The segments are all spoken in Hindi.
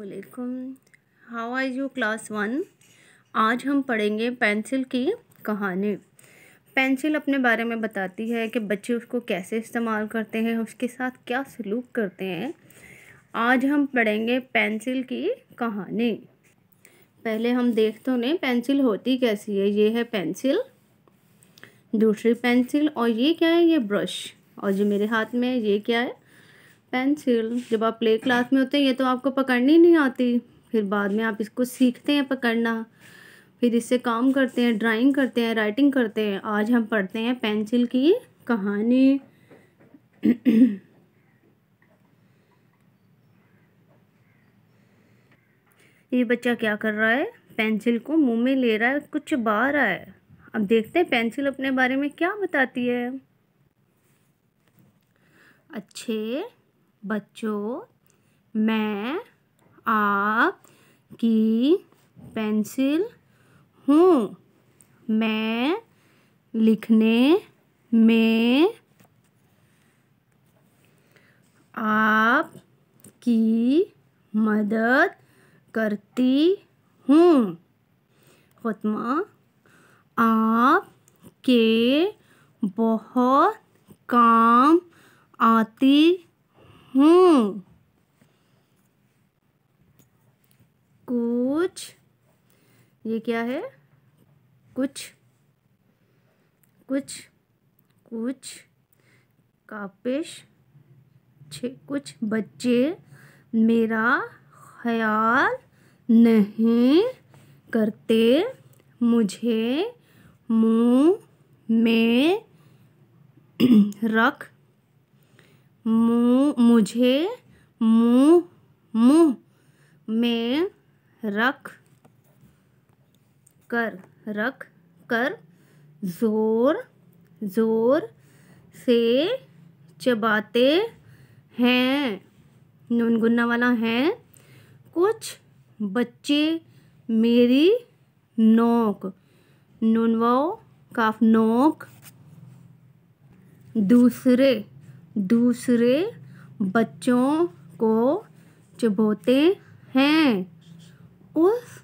वालेकुम। How are you class 1। आज हम पढ़ेंगे पेंसिल की कहानी। पेंसिल अपने बारे में बताती है कि बच्चे उसको कैसे इस्तेमाल करते हैं, उसके साथ क्या सलूक करते हैं। आज हम पढ़ेंगे पेंसिल की कहानी। पहले हम देखते हैं पेंसिल होती कैसी है। ये है पेंसिल, दूसरी पेंसिल, और ये क्या है, ये ब्रश, और जो मेरे हाथ में है ये क्या है, पेंसिल। जब आप प्ले क्लास में होते हैं ये तो आपको पकड़नी नहीं आती, फिर बाद में आप इसको सीखते हैं पकड़ना, फिर इससे काम करते हैं, ड्राइंग करते हैं, राइटिंग करते हैं। आज हम पढ़ते हैं पेंसिल की कहानी। ये बच्चा क्या कर रहा है, पेंसिल को मुंह में ले रहा है, कुछ चबा रहा है। अब देखते हैं पेंसिल अपने बारे में क्या बताती है। अच्छे बच्चों, मैं आपकी पेंसिल हूँ। मैं लिखने में आपकी मदद करती हूँ। ख़त्मा, आपके बहुत काम आती हूँ। कुछ, ये क्या है, कुछ कुछ कुछ कापिश कुछ बच्चे मेरा ख्याल नहीं करते, मुझे मुंह में रख मुझे मुंह में रख कर जोर से चबाते हैं। गुनगुना वाला है। कुछ बच्चे मेरी नोक, नुनवो काफ नोक, दूसरे बच्चों को चबाते हैं। उस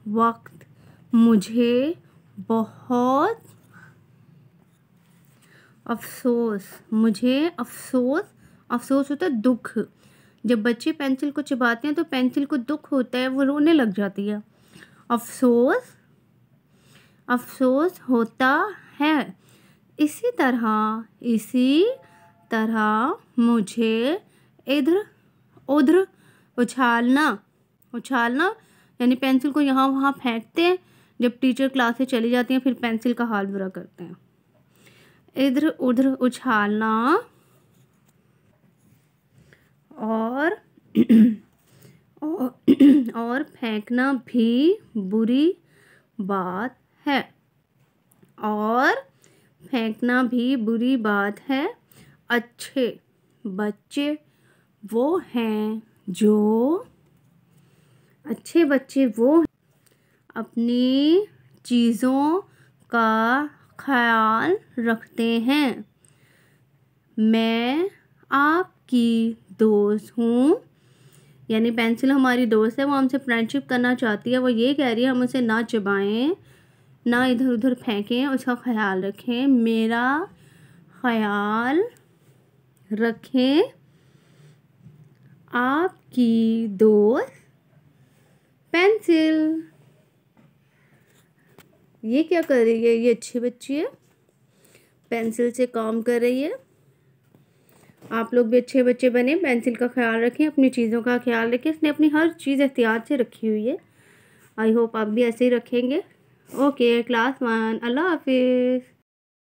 वक्त मुझे बहुत अफसोस होता है, दुख। जब बच्चे पेंसिल को चबाते हैं तो पेंसिल को दुख होता है, वो रोने लग जाती है। अफसोस होता है। इसी तरह मुझे इधर उधर उछालना यानी पेंसिल को यहाँ वहाँ फेंकते हैं। जब टीचर क्लास से चली जाती हैं फिर पेंसिल का हाल बुरा करते हैं। इधर उधर उछालना और फेंकना भी बुरी बात है। अच्छे बच्चे वो हैं अपनी चीज़ों का ख्याल रखते हैं। मैं आपकी दोस्त हूँ, यानी पेंसिल हमारी दोस्त है, वो हमसे फ्रेंडशिप करना चाहती है। वो ये कह रही है हम उसे ना चबाएं, ना इधर उधर फेंकें, उसका ख्याल रखें, मेरा ख्याल रखें। आपकी दोस्त पेंसिल। ये क्या कर रही है, ये अच्छी बच्ची है, पेंसिल से काम कर रही है। आप लोग भी अच्छे बच्चे बने, पेंसिल का ख्याल रखें, अपनी चीज़ों का ख्याल रखें। इसने अपनी हर चीज़ एहतियात से रखी हुई है। आई होप आप भी ऐसे ही रखेंगे। ओके क्लास 1, अल्लाह हाफिज़।